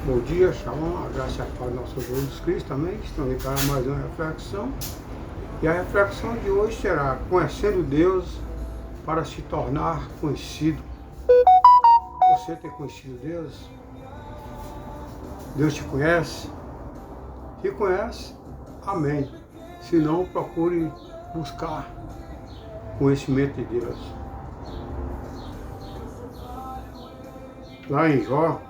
Bom dia, Shalom, a graça e a paz do nosso Senhor Jesus Cristo, amém? Estamos aqui para mais uma reflexão. E a reflexão de hoje será conhecendo Deus para se tornar conhecido. Você tem conhecido Deus? Deus te conhece? Se conhece? Amém. Se não, procure buscar conhecimento de Deus. Lá em Jó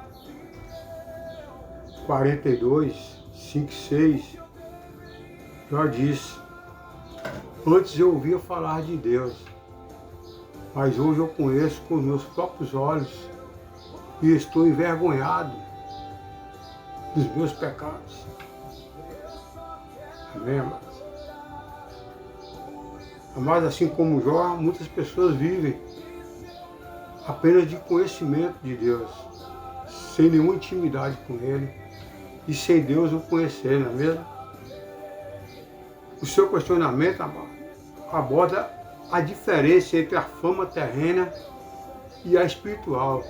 42, 5, 6, Jó disse: antes eu ouvia falar de Deus, mas hoje eu conheço com meus próprios olhos e estou envergonhado dos meus pecados. Amém, amados? Amados, assim como Jó, muitas pessoas vivem apenas de conhecimento de Deus, sem nenhuma intimidade com Ele, e sem Deus o conhecer, não é mesmo? O seu questionamento, amado, aborda a diferença entre a fama terrena e a espiritual,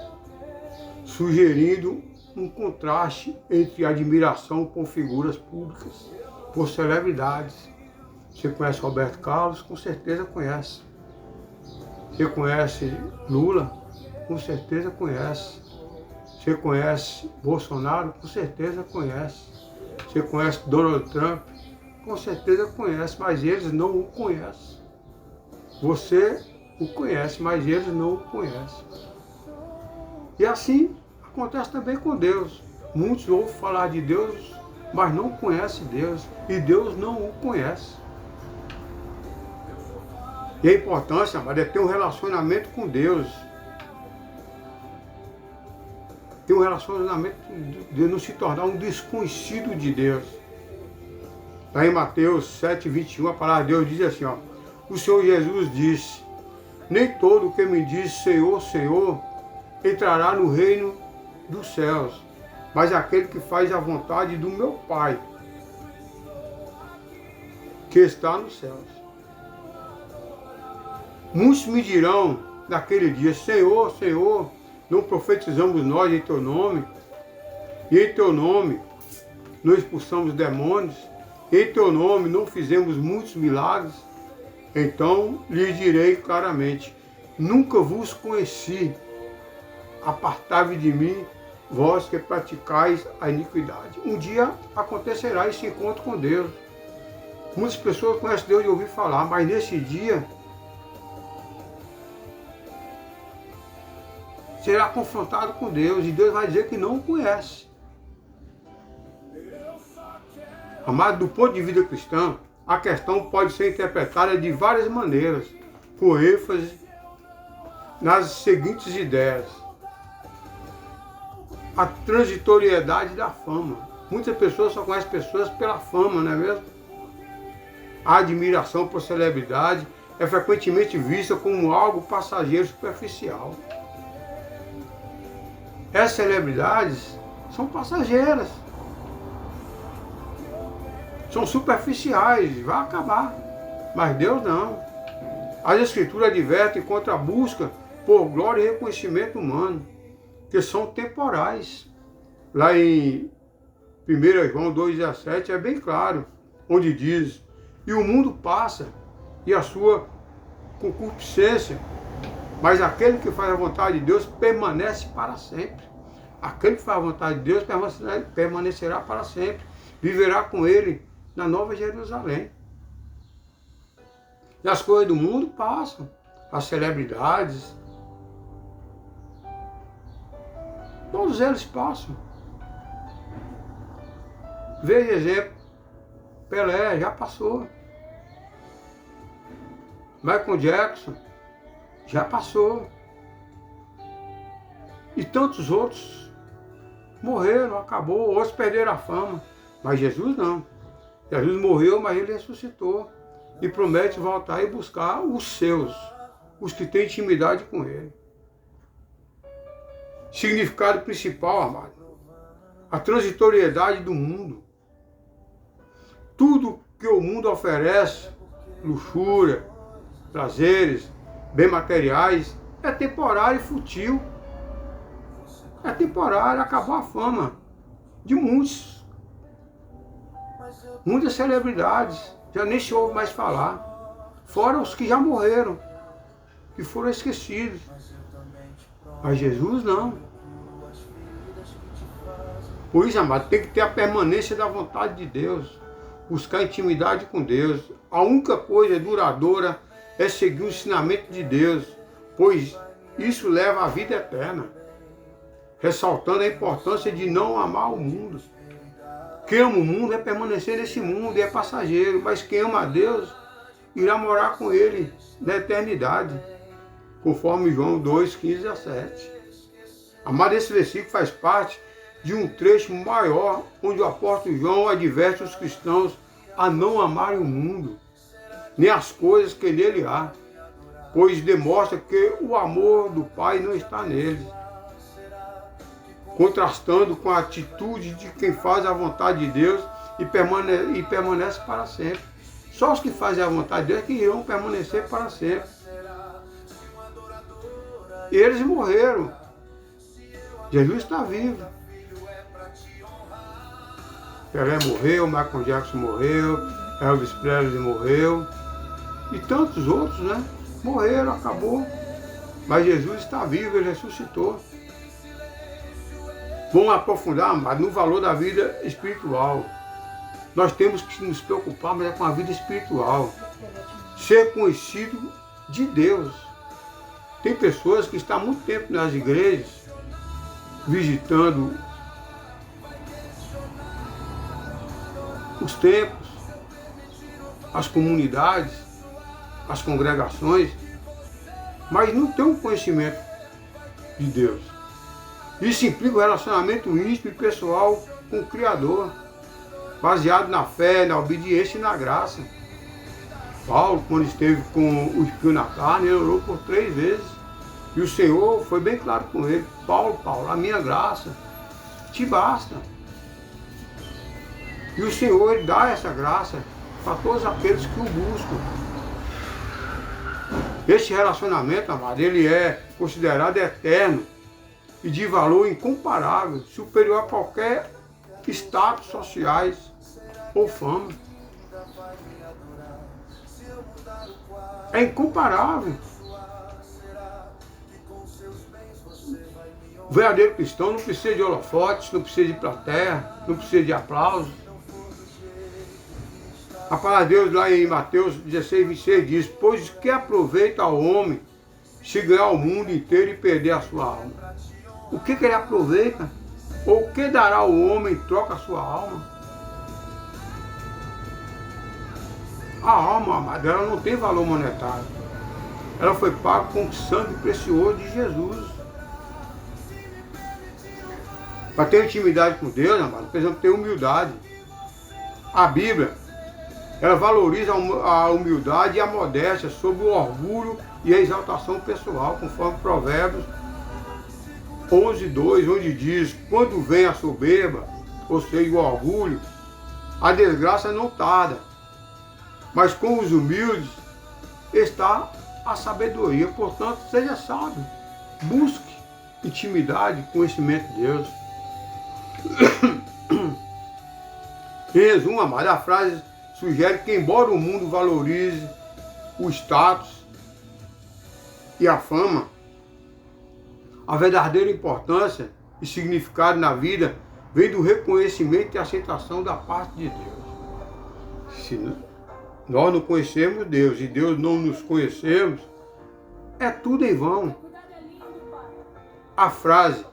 sugerindo um contraste entre a admiração por figuras públicas, por celebridades. Você conhece Roberto Carlos? Com certeza conhece. Você conhece Lula? Com certeza conhece. Você conhece Bolsonaro? Com certeza conhece. Você conhece Donald Trump? Com certeza conhece, mas eles não o conhecem. Você o conhece, mas eles não o conhecem. E assim acontece também com Deus. Muitos ouvem falar de Deus, mas não conhecem Deus. E Deus não o conhece. E a importância, amado, é ter um relacionamento com Deus. Ter um relacionamento de não se tornar um desconhecido de Deus. Lá em Mateus 7, 21, a palavra de Deus diz assim, ó: o Senhor Jesus disse: nem todo o que me diz Senhor, Senhor, entrará no reino dos céus, mas aquele que faz a vontade do meu Pai, que está nos céus. Muitos me dirão naquele dia: Senhor, Senhor, não profetizamos nós em teu nome? E em teu nome não expulsamos demônios? Em teu nome não fizemos muitos milagres? Então lhes direi claramente: nunca vos conheci. Apartai-vos de mim, vós que praticais a iniquidade. Um dia acontecerá esse encontro com Deus. Muitas pessoas conhecem Deus de ouvir falar, mas nesse dia será confrontado com Deus, e Deus vai dizer que não o conhece. Amado, do ponto de vista cristão, a questão pode ser interpretada de várias maneiras, por ênfase nas seguintes ideias. A transitoriedade da fama. Muitas pessoas só conhecem pessoas pela fama, não é mesmo? A admiração por celebridade é frequentemente vista como algo passageiro, superficial. Essas celebridades são passageiras, são superficiais, vai acabar. Mas Deus não. As Escrituras advertem contra a busca por glória e reconhecimento humano, que são temporais. Lá em 1 João 2,17 é bem claro, onde diz: e o mundo passa, e a sua concupiscência, mas aquele que faz a vontade de Deus permanece para sempre. Aquele que faz a vontade de Deus permanecerá para sempre. Viverá com Ele na Nova Jerusalém. E as coisas do mundo passam. As celebridades, todos eles passam. Veja exemplo. Pelé já passou. Michael Jackson já passou. E tantos outros morreram, acabou, outros perderam a fama. Mas Jesus não. Jesus morreu, mas Ele ressuscitou. E promete voltar e buscar os seus, os que têm intimidade com Ele. Significado principal, amado: a transitoriedade do mundo. Tudo que o mundo oferece, luxúria, prazeres, bens materiais, é temporário e fútil. É temporário, acabou a fama. de muitas celebridades, já nem se ouve mais falar, fora os que já morreram, que foram esquecidos. Mas Jesus não. Por isso, amado, tem que ter a permanência da vontade de Deus, buscar intimidade com Deus. A única coisa duradoura é seguir o ensinamento de Deus, pois isso leva à vida eterna, ressaltando a importância de não amar o mundo. Quem ama o mundo é permanecer nesse mundo e é passageiro, mas quem ama a Deus irá morar com Ele na eternidade, conforme João 2, 15 a 7. Amado, esse versículo faz parte de um trecho maior, onde o apóstolo João adverte os cristãos a não amarem o mundo, nem as coisas que nele há, pois demonstra que o amor do Pai não está neles, contrastando com a atitude de quem faz a vontade de Deus e permanece para sempre. Só os que fazem a vontade de Deus que irão permanecer para sempre. Eles morreram. Jesus está vivo. Pelé morreu, Michael Jackson morreu, Elvis Presley morreu, e tantos outros, né? Morreram, acabou. Mas Jesus está vivo, Ele ressuscitou. Vamos aprofundar, mas no valor da vida espiritual. Nós temos que nos preocupar, mas é com a vida espiritual. Ser conhecido de Deus. Tem pessoas que estão há muito tempo nas igrejas, visitando os templos, as comunidades, as congregações, mas não tem um conhecimento de Deus. Isso implica um relacionamento íntimo e pessoal com o Criador, baseado na fé, na obediência e na graça. Paulo, quando esteve com o espinho na carne, ele orou por 3 vezes. E o Senhor foi bem claro com ele: Paulo, a minha graça te basta. E o Senhor, Ele dá essa graça para todos aqueles que o buscam. Esse relacionamento, amado, ele é considerado eterno e de valor incomparável, superior a qualquer status sociais ou fama. É incomparável. O verdadeiro cristão não precisa de holofotes, não precisa de plateia, não precisa de aplausos. A palavra de Deus lá em Mateus 16, 26 diz: pois que aproveita ao homem se ganhar o mundo inteiro e perder a sua alma? O que ele aproveita? Ou o que dará o homem em troca a sua alma? A alma, amada, ela não tem valor monetário. Ela foi paga com o sangue precioso de Jesus. Para ter intimidade com Deus, amado, precisamos ter humildade. A Bíblia, ela valoriza a humildade e a modéstia sobre o orgulho e a exaltação pessoal, conforme Provérbios 11:2, onde diz: quando vem a soberba, ou seja, o orgulho, a desgraça não tarda, mas com os humildes está a sabedoria. Portanto, seja sábio, busque intimidade, conhecimento de Deus. Em resumo, amado, a frase sugere que, embora o mundo valorize o status e a fama, a verdadeira importância e significado na vida vem do reconhecimento e aceitação da parte de Deus. Se nós não conhecemos Deus e Deus não nos conhecemos, é tudo em vão. A frase: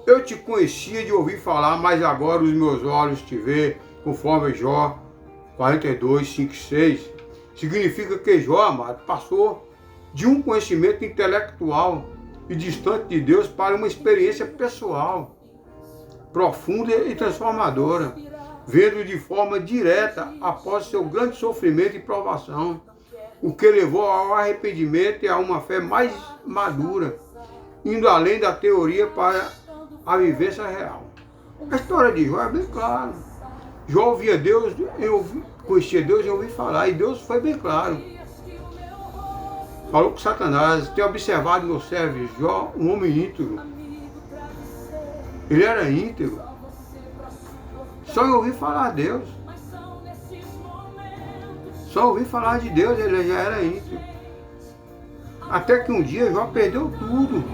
eu te conhecia de ouvir falar, mas agora os meus olhos te vê, conforme Jó 42, 5 e 6, significa que Jó, amado, passou de um conhecimento intelectual e distante de Deus para uma experiência pessoal, profunda e transformadora, vendo de forma direta após seu grande sofrimento e provação, o que levou ao arrependimento e a uma fé mais madura, indo além da teoria para a vivência real. A história de Jó é bem clara. Jó ouvia Deus, conhecia Deus e ouvia falar, e Deus foi bem claro. Falou com Satanás: tenho observado meu servo Jó, um homem íntegro. Ele era íntegro. Só em ouvir falar de Deus. Só ouvir falar de Deus, ele já era íntimo. Até que um dia Jó perdeu tudo.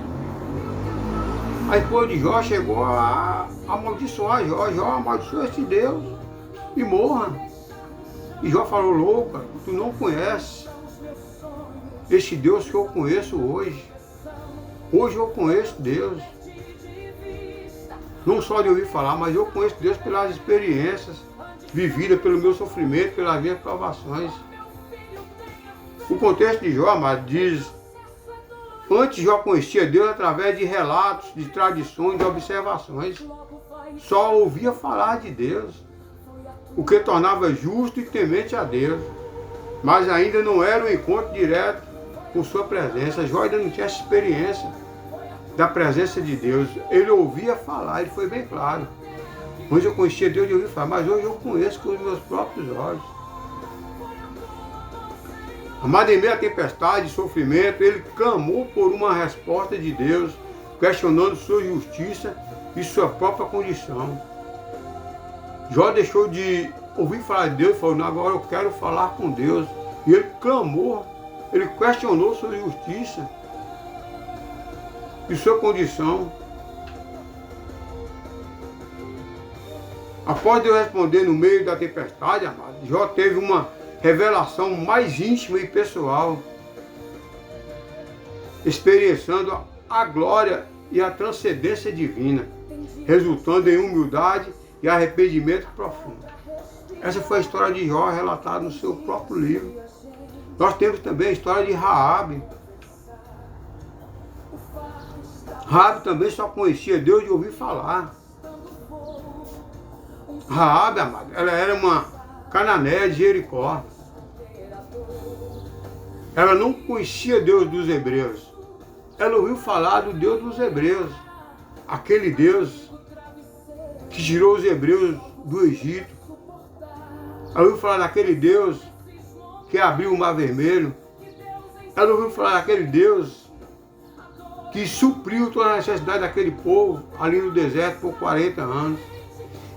A esposa de Jó chegou a amaldiçoar Jó. Jó, amaldiçoa esse Deus e morra. E Jó falou, louca, tu não conheces esse Deus que eu conheço hoje. Hoje eu conheço Deus. Não só de ouvir falar, mas eu conheço Deus pelas experiências vividas, pelo meu sofrimento, pelas minhas provações. O contexto de Jó, amado, diz: antes Jó conhecia Deus através de relatos, de tradições, de observações. Só ouvia falar de Deus, o que tornava justo e temente a Deus. Mas ainda não era um encontro direto com sua presença. Jó ainda não tinha essa experiência da presença de Deus. Ele ouvia falar, ele foi bem claro. Hoje eu conhecia Deus e ouvia falar, mas hoje eu conheço com os meus próprios olhos. Amado, em meio à tempestade e sofrimento, ele clamou por uma resposta de Deus, questionando sua justiça e sua própria condição. Jó deixou de ouvir falar de Deus e falou, não, agora eu quero falar com Deus. E ele clamou, ele questionou sua justiça e sua condição. Após Deus responder no meio da tempestade, amado, Jó teve uma revelação mais íntima e pessoal, experienciando a glória e a transcendência divina, resultando em humildade e arrependimento profundo. Essa foi a história de Jó relatada no seu próprio livro. Nós temos também a história de Raabe. Raabe também só conhecia Deus de ouvir falar. Raabe, amado, ela era uma cananeia de Jericó. Ela não conhecia Deus dos hebreus. Ela ouviu falar do Deus dos hebreus. Aquele Deus que tirou os hebreus do Egito. Ela ouviu falar daquele Deus que abriu o Mar Vermelho. Ela ouviu falar daquele Deus que supriu toda a necessidade daquele povo ali no deserto por 40 anos.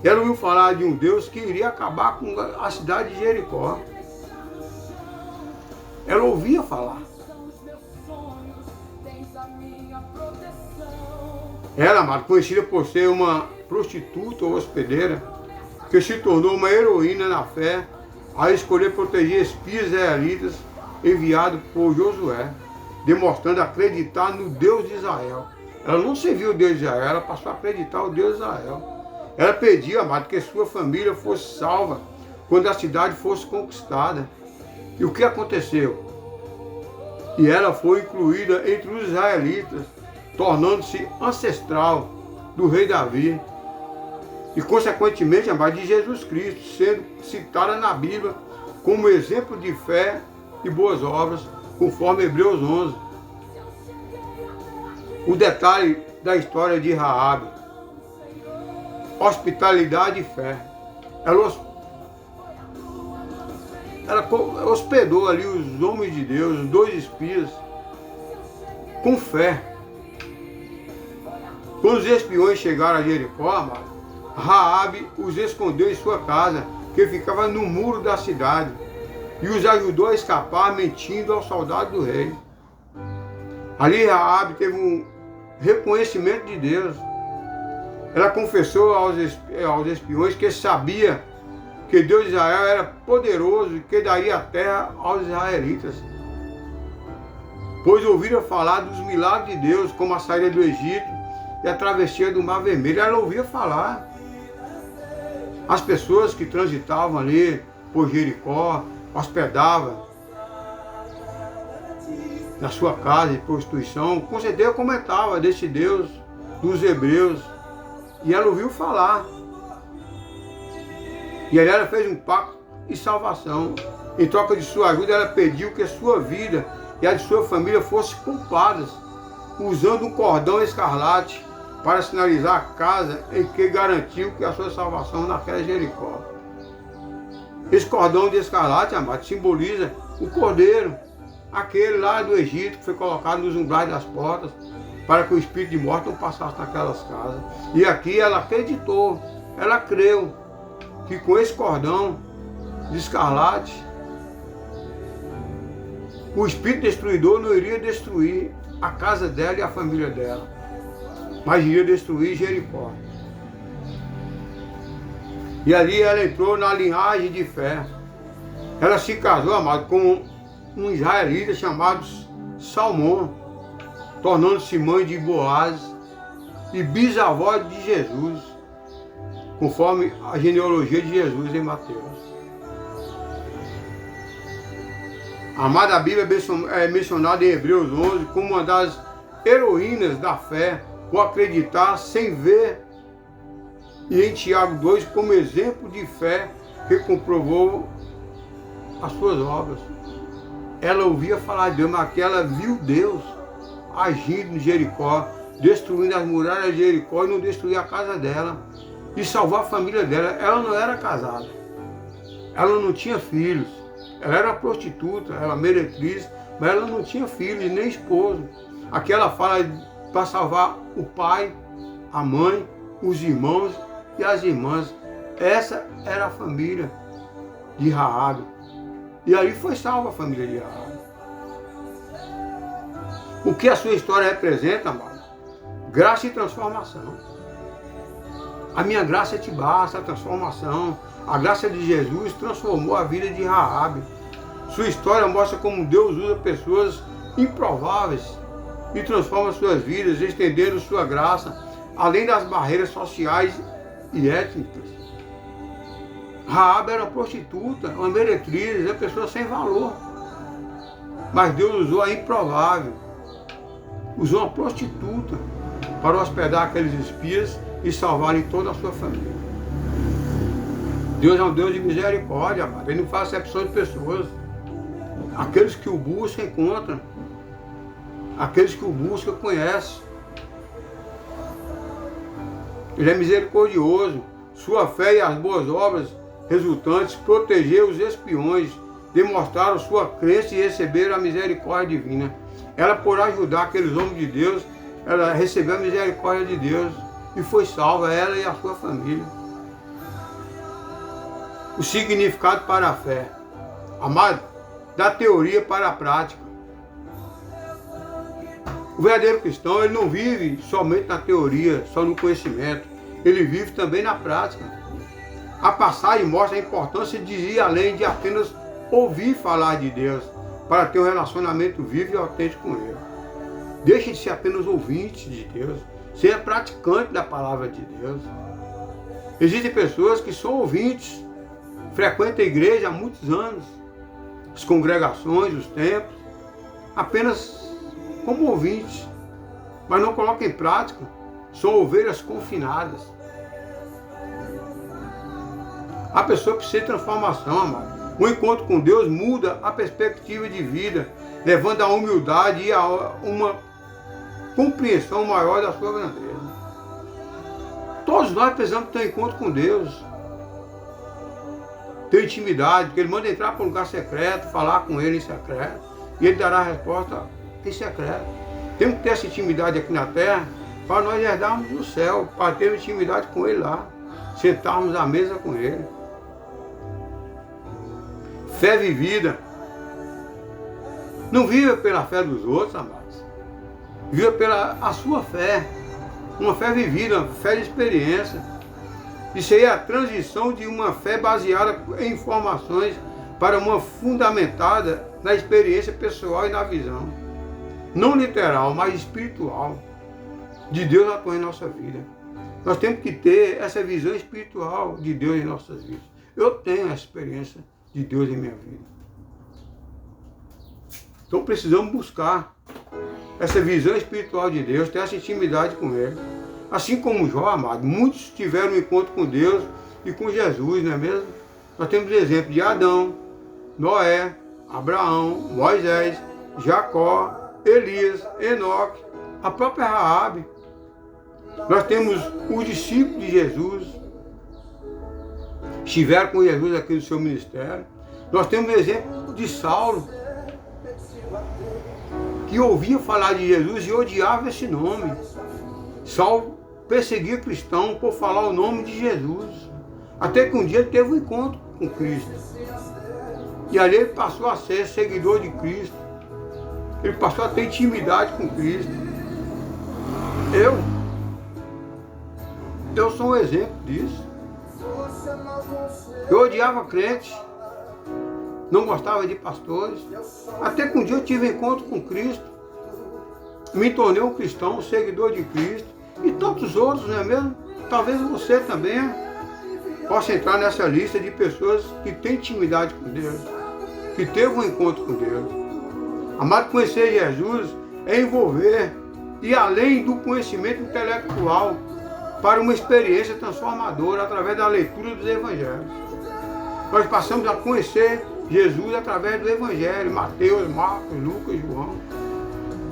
Ela ouviu falar de um Deus que iria acabar com a cidade de Jericó. Ela ouvia falar. Ela, amado, conhecida por ser uma prostituta ou hospedeira, que se tornou uma heroína na fé, a escolher proteger espias israelitas enviados por Josué, demonstrando acreditar no Deus de Israel. Ela não serviu o Deus de Israel, ela passou a acreditar no Deus de Israel. Ela pedia, amado, que sua família fosse salva quando a cidade fosse conquistada. E o que aconteceu? E ela foi incluída entre os israelitas, tornando-se ancestral do rei Davi. E, consequentemente, amado, de Jesus Cristo, sendo citada na Bíblia como exemplo de fé e boas obras, conforme Hebreus 11. O detalhe da história de Raabe: hospitalidade e fé. Ela hospedou ali os homens de Deus, os 2 espias, com fé. Quando os espiões chegaram a Jericó, amado, Raabe os escondeu em sua casa, que ficava no muro da cidade, e os ajudou a escapar, mentindo ao soldado do rei. Ali Raabe teve um reconhecimento de Deus. Ela confessou aos espiões que sabia que Deus de Israel era poderoso e que daria a terra aos israelitas, pois ouviram falar dos milagres de Deus, como a saída do Egito e a travessia do Mar Vermelho. Ela ouvia falar. As pessoas que transitavam ali por Jericó, hospedavam na sua casa de prostituição, com certeza comentava desse Deus dos hebreus. E ela ouviu falar. E ela fez um pacto de salvação. Em troca de sua ajuda, ela pediu que a sua vida e a de sua família fossem poupadas, usando um cordão escarlate para sinalizar a casa em que garantiu que a sua salvação naquela Jericó. Esse cordão de escarlate, amado, simboliza o cordeiro, aquele lá do Egito que foi colocado nos umbrais das portas, para que o espírito de morte não passasse naquelas casas. E aqui ela acreditou, ela creu que com esse cordão de escarlate, o espírito destruidor não iria destruir a casa dela e a família dela, mas iria destruir Jericó. E ali ela entrou na linhagem de fé. Ela se casou, amado, com um israelita chamado Salmão, tornando-se mãe de Boaz e bisavó de Jesus, conforme a genealogia de Jesus em Mateus. Amada, a Bíblia é mencionada em Hebreus 11 como uma das heroínas da fé, por acreditar sem ver, e em Tiago 2 como exemplo de fé que comprovou as suas obras. Ela ouvia falar de Deus, mas que ela viu Deus agindo em Jericó, destruindo as muralhas de Jericó e não destruir a casa dela e salvar a família dela. Ela não era casada, ela não tinha filhos, ela era prostituta, ela era meretriz, mas ela não tinha filhos nem esposo. Aqui ela fala para salvar o pai, a mãe, os irmãos e as irmãs. Essa era a família de Raabe. E ali foi salva a família de Raabe. O que a sua história representa, amado? Graça e transformação. A minha graça te basta, a transformação. A graça de Jesus transformou a vida de Raabe. Sua história mostra como Deus usa pessoas improváveis e transforma suas vidas, estendendo sua graça, além das barreiras sociais e étnicas. Raabe era prostituta, uma meretriz, uma pessoa sem valor. Mas Deus usou a improvável. Usou uma prostituta para hospedar aqueles espias e salvarem toda a sua família. Deus é um Deus de misericórdia, amado. Ele não faz acepção de pessoas. Aqueles que o buscam, encontram. Aqueles que o buscam, conhecem. Ele é misericordioso. Sua fé e as boas obras resultantes protegeram os espiões, demonstraram sua crença e receberam a misericórdia divina. Ela, por ajudar aqueles homens de Deus, ela recebeu a misericórdia de Deus e foi salva, ela e a sua família. O significado para a fé. Amado, da teoria para a prática. O verdadeiro cristão, ele não vive somente na teoria, só no conhecimento. Ele vive também na prática. A passagem mostra a importância de ir além de apenas ouvir falar de Deus, para ter um relacionamento vivo e autêntico com Ele. Deixe de ser apenas ouvinte de Deus, seja praticante da palavra de Deus. Existem pessoas que são ouvintes, frequentam a igreja há muitos anos, as congregações, os templos, apenas como ouvintes, mas não colocam em prática, são ovelhas confinadas. A pessoa precisa de transformação, amado. O encontro com Deus muda a perspectiva de vida, levando à humildade e a uma compreensão maior da sua grandeza. Todos nós precisamos ter um encontro com Deus, ter intimidade, porque Ele manda entrar para um lugar secreto, falar com Ele em secreto, e Ele dará a resposta em secreto. Temos que ter essa intimidade aqui na terra, para nós herdarmos no céu, para termos intimidade com Ele lá, sentarmos à mesa com Ele. Fé vivida. Não viva pela fé dos outros, amados. Viva pela a sua fé. Uma fé vivida, uma fé de experiência. Isso aí é a transição de uma fé baseada em informações para uma fundamentada na experiência pessoal e na visão. Não literal, mas espiritual. De Deus atuando em nossa vida. Nós temos que ter essa visão espiritual de Deus em nossas vidas. Eu tenho essa experiência de Deus em minha vida. Então precisamos buscar essa visão espiritual de Deus, ter essa intimidade com Ele. Assim como Jó, amado, muitos tiveram um encontro com Deus e com Jesus, não é mesmo? Nós temos exemplo de Adão, Noé, Abraão, Moisés, Jacó, Elias, Enoque, a própria Raabe. Nós temos os discípulos de Jesus, estiveram com Jesus aqui no seu ministério. Nós temos o exemplo de Saulo, que ouvia falar de Jesus e odiava esse nome. Saulo perseguia cristãos por falar o nome de Jesus. Até que um dia ele teve um encontro com Cristo. E ali ele passou a ser seguidor de Cristo. Ele passou a ter intimidade com Cristo. Eu sou um exemplo disso. Eu odiava crentes, não gostava de pastores, até que um dia eu tive encontro com Cristo, me tornei um cristão, um seguidor de Cristo, e tantos outros, não é mesmo? Talvez você também possa entrar nessa lista de pessoas que têm intimidade com Deus, que teve um encontro com Deus. Amado, conhecer Jesus é envolver, e além do conhecimento intelectual, para uma experiência transformadora através da leitura dos evangelhos. Nós passamos a conhecer Jesus através do evangelho, Mateus, Marcos, Lucas, João.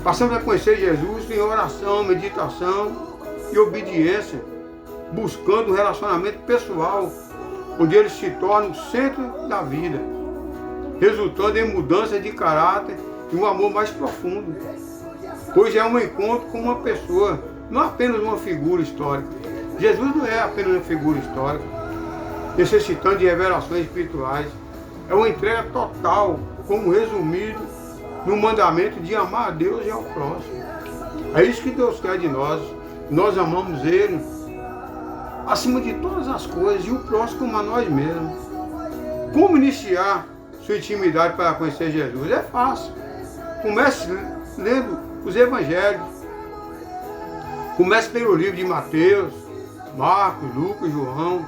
Passamos a conhecer Jesus em oração, meditação e obediência, buscando um relacionamento pessoal, onde ele se torna o centro da vida, resultando em mudança de caráter e um amor mais profundo. Pois é um encontro com uma pessoa, não apenas uma figura histórica. Jesus não é apenas uma figura histórica, necessitando de revelações espirituais. É uma entrega total, como resumido no mandamento de amar a Deus e ao próximo. É isso que Deus quer de nós. Nós amamos Ele acima de todas as coisas e o próximo como a nós mesmos. Como iniciar sua intimidade para conhecer Jesus? É fácil. Comece lendo os evangelhos. Comece pelo livro de Mateus, Marcos, Lucas, João,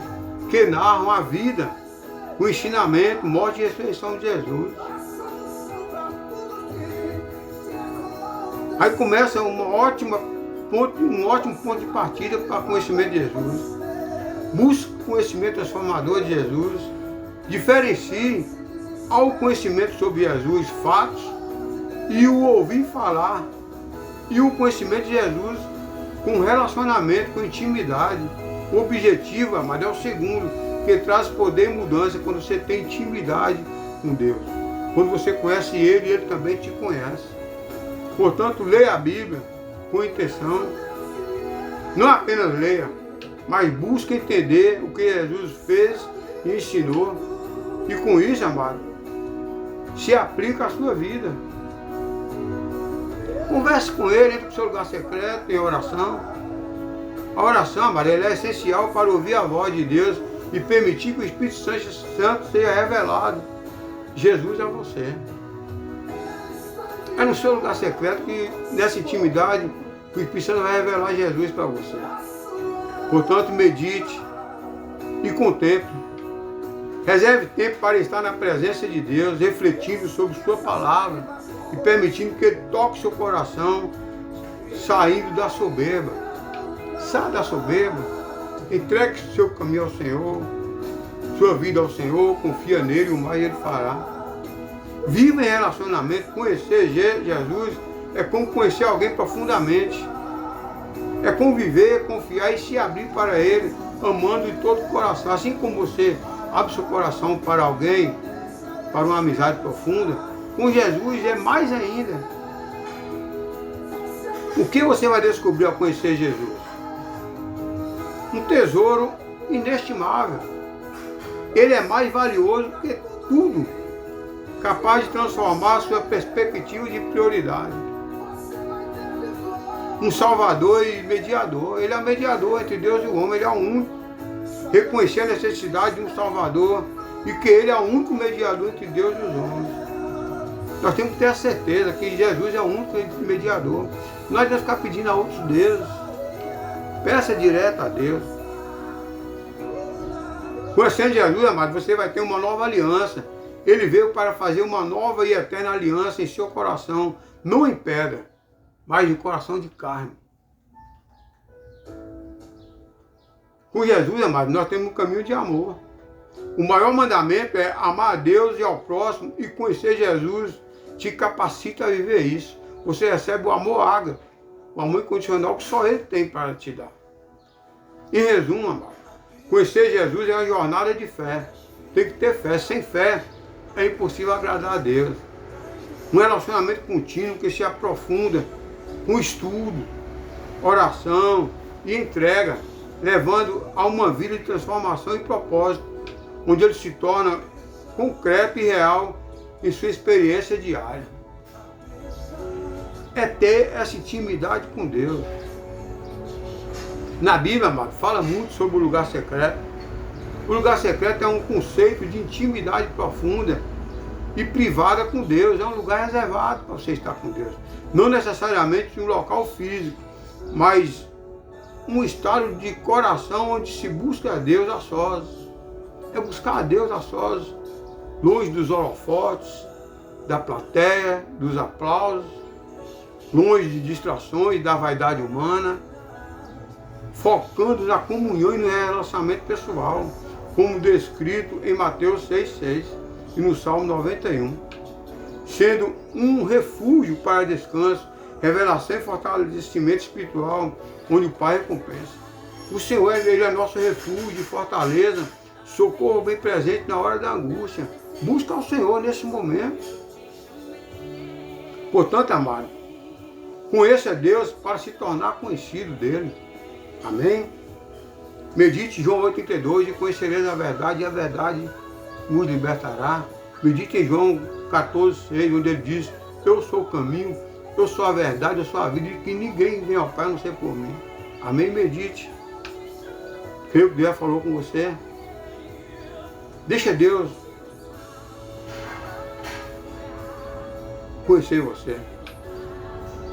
que narram a vida, o ensinamento, morte e ressurreição de Jesus. Aí começa um ótimo ponto de partida para o conhecimento de Jesus. Busque o conhecimento transformador de Jesus. Diferencie ao conhecimento sobre Jesus fatos e o ouvir falar. E o conhecimento de Jesus com relacionamento, com intimidade. O objetivo, amado, é o segundo, que traz poder e mudança quando você tem intimidade com Deus. Quando você conhece Ele, Ele também te conhece. Portanto, leia a Bíblia com intenção. Não apenas leia, mas busque entender o que Jesus fez e ensinou. E com isso, amado, se aplica à sua vida. Converse com Ele, entre no seu lugar secreto, em oração. A oração, amado, ela é essencial para ouvir a voz de Deus e permitir que o Espírito Santo seja revelado. Jesus a você. É no seu lugar secreto que, nessa intimidade, que o Espírito Santo vai revelar Jesus para você. Portanto, medite e contemple. Reserve tempo para estar na presença de Deus, refletindo sobre sua palavra e permitindo que Ele toque seu coração, saindo da soberba. Saia da soberba, entregue seu caminho ao Senhor, sua vida ao Senhor, confia nele, o mais Ele fará. Viva em relacionamento. Conhecer Jesus é como conhecer alguém profundamente. É conviver, confiar e se abrir para Ele, amando de todo o coração. Assim como você abre seu coração para alguém, para uma amizade profunda, com Jesus é mais ainda. O que você vai descobrir ao conhecer Jesus? Um tesouro inestimável. Ele é mais valioso que tudo, capaz de transformar a sua perspectiva de prioridade. Um salvador e mediador. Ele é o mediador entre Deus e o homem, ele é o único. Reconhecer a necessidade de um salvador e que ele é o único mediador entre Deus e os homens. Nós temos que ter a certeza que Jesus é o único mediador. Nós devemos ficar pedindo a outros deuses. Peça direto a Deus. Conhecendo Jesus, amado, você vai ter uma nova aliança. Ele veio para fazer uma nova e eterna aliança em seu coração, não em pedra, mas em coração de carne. Com Jesus, amado, nós temos um caminho de amor. O maior mandamento é amar a Deus e ao próximo, e conhecer Jesus te capacita a viver isso. Você recebe o amor ágape, o amor incondicional que só Ele tem para te dar. Em resumo, amado, conhecer Jesus é uma jornada de fé. Tem que ter fé. Sem fé é impossível agradar a Deus. Um relacionamento contínuo que se aprofunda com estudo, oração e entrega. levando a uma vida de transformação e propósito, onde ele se torna concreto e real em sua experiência diária. É ter essa intimidade com Deus. Na Bíblia, amado, fala muito sobre o lugar secreto. O lugar secreto é um conceito de intimidade profunda e privada com Deus. É um lugar reservado para você estar com Deus. Não necessariamente um local físico, mas um estado de coração onde se busca a Deus a sós. É buscar a Deus a sós, longe dos holofotes, da plateia, dos aplausos, longe de distrações, da vaidade humana, focando na comunhão e no relacionamento pessoal, como descrito em Mateus 6,6 e no Salmo 91, sendo um refúgio para descanso, revelação e fortalecimento espiritual, onde o Pai recompensa. O Senhor, Ele é nosso refúgio, fortaleza, socorro bem presente na hora da angústia. Busca o Senhor nesse momento. Portanto, amado, conheça Deus para se tornar conhecido dele. Amém? Medite João 8,32, e conhecereis a verdade, e a verdade nos libertará. Medite em João 14,6, onde ele diz: eu sou o caminho, eu sou a verdade, eu sou a vida, e que ninguém vem ao Pai a não ser por mim. Amém? Medite. Creio que Deus falou com você. Deixa Deus conhecer você.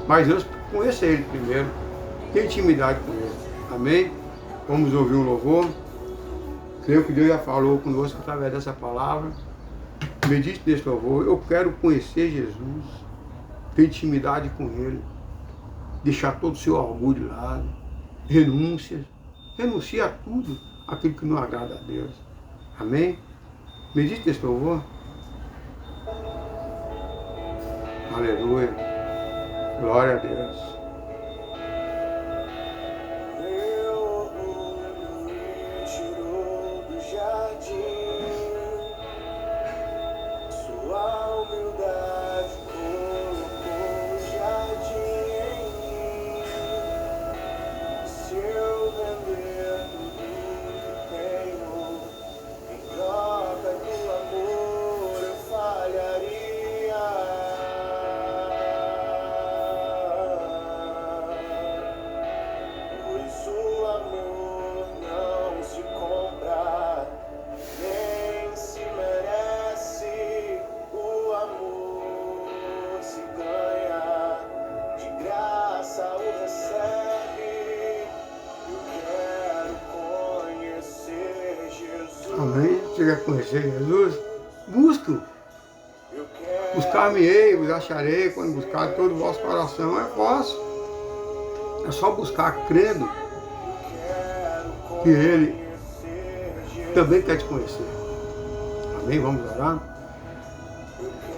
Mas antes, conheça Ele primeiro. Tenha intimidade com Ele. Amém? Vamos ouvir um louvor. Creio que Deus já falou conosco através dessa palavra. Medite nesse louvor. Eu quero conhecer Jesus. Ter intimidade com Ele. Deixar todo o seu orgulho de lado. Renúncias. Renuncie a tudo aquilo que não agrada a Deus. Amém? Medite nesse louvor. Aleluia. Glória a Deus. Amém? Você quer conhecer Jesus? Busque-o. Buscar-me-ei, vos acharei, quando buscar de todo o vosso coração. É fácil. É só buscar crendo que Ele também quer te conhecer. Amém? Vamos orar?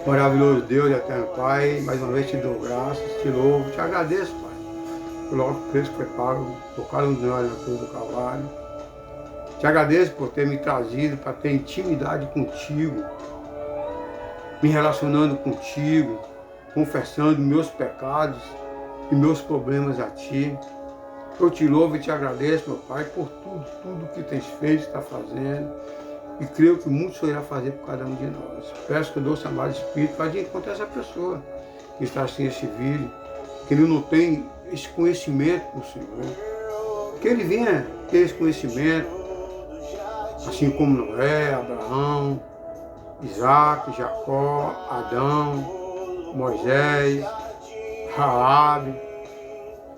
Maravilhoso Deus e eterno Pai, mais uma vez te dou graças, te louvo, te agradeço, Pai, pelo alto preço que foi pago por cada um de nós na cruz do Calvário. Te agradeço por ter me trazido para ter intimidade contigo, me relacionando contigo, confessando meus pecados e meus problemas a Ti. Eu te louvo e te agradeço, meu Pai, por tudo que tens feito e está fazendo. E creio que muito o Senhor irá fazer por cada um de nós. Peço que o doce amado Espírito vá de encontro a essa pessoa que está assistindo esse vídeo, que ele não tem esse conhecimento do Senhor. Que ele venha ter esse conhecimento, assim como Noé, Abraão, Isaac, Jacó, Adão, Moisés, Raabe,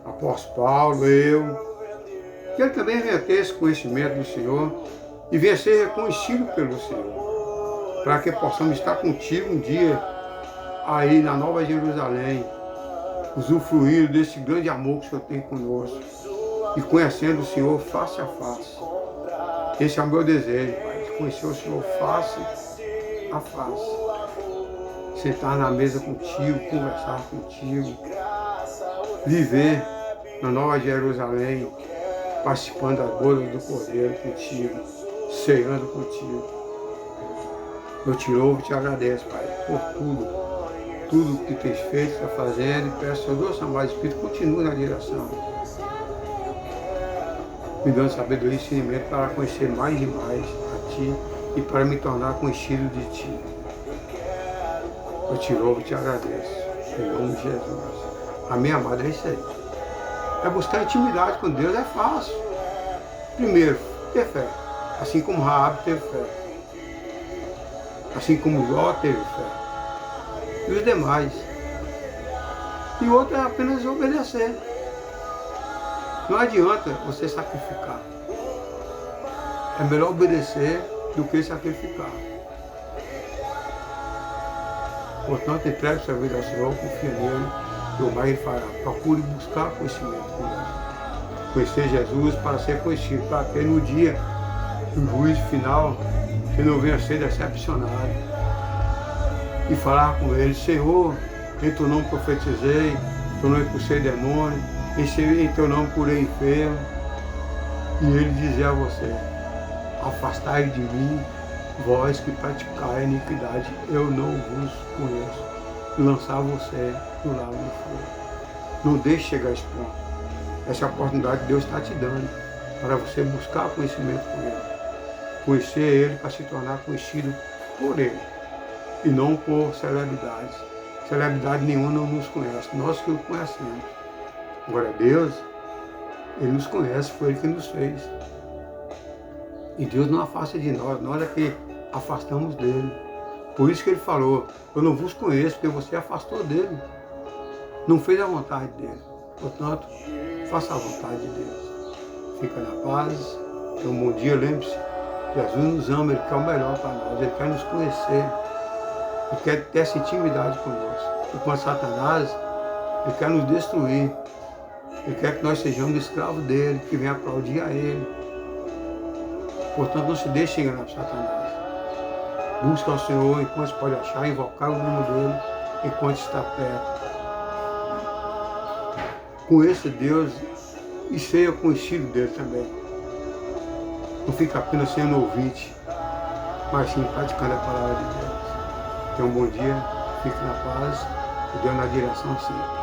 apóstolo Paulo, eu. Que ele também venha ter esse conhecimento do Senhor e venha ser reconhecido pelo Senhor, para que possamos estar contigo um dia aí na Nova Jerusalém, usufruindo desse grande amor que o Senhor tem conosco e conhecendo o Senhor face a face. Esse é o meu desejo, Pai, de conhecer o Senhor face a face, sentar na mesa contigo, conversar contigo, viver na Nova Jerusalém, participando das bodas do Cordeiro contigo, ceando contigo. Eu te louvo e te agradeço, Pai, por tudo que tens feito, está fazendo, e peço ao doce amado Espírito, continue na direção. me dando sabedoria e discernimento para conhecer mais e mais a Ti e para me tornar conhecido de Ti. Eu te louvo e te agradeço, em nome de Jesus. Amém, amado, é isso aí. É buscar intimidade com Deus, é fácil. Primeiro, ter fé, assim como Raabe teve fé, assim como Jó teve fé, e os demais. E o outro é apenas obedecer. Não adianta você sacrificar. É melhor obedecer do que sacrificar. Portanto, entregue sua vida ao Senhor, confia nele, e o mais ele fará. Procure buscar conhecimento com Deus. Conhecer Jesus para ser conhecido, para que no dia do juízo final, você não venha ser decepcionado. E falar com ele, Senhor, em teu nome profetizei, em teu nome expulsei demônio, em teu nome curei enfermo. E ele dizer a você, afastai de mim, vós que praticai a iniquidade, eu não vos conheço. E lançar você no lago do fogo. Não deixe chegar a esse ponto. Essa oportunidade Deus está te dando para você buscar conhecimento com Ele. Conhecer Ele para se tornar conhecido por Ele. E não por celebridades. Celebridade nenhuma não nos conhece, nós que o conhecemos. Agora Deus, Ele nos conhece, foi Ele que nos fez. E Deus não afasta de nós é que afastamos dele. Por isso que Ele falou, eu não vos conheço, porque você afastou dele. Não fez a vontade dele. Portanto, faça a vontade de Deus. Fica na paz, tenha um bom dia, lembre-se, Jesus nos ama, Ele quer o melhor para nós, Ele quer nos conhecer. Ele quer ter essa intimidade conosco. Enquanto Satanás, ele quer nos destruir. Ele quer que nós sejamos escravos dele, que venha aplaudir a ele. Portanto, não se deixe enganar por Satanás. Busca ao Senhor enquanto pode achar, invocar o nome dele enquanto está perto. Conheça Deus e seja conhecido dele também. Não fica apenas sendo ouvinte, mas sim praticando a palavra de Deus. Tenha um bom dia, fique na paz, e Deus na direção sim.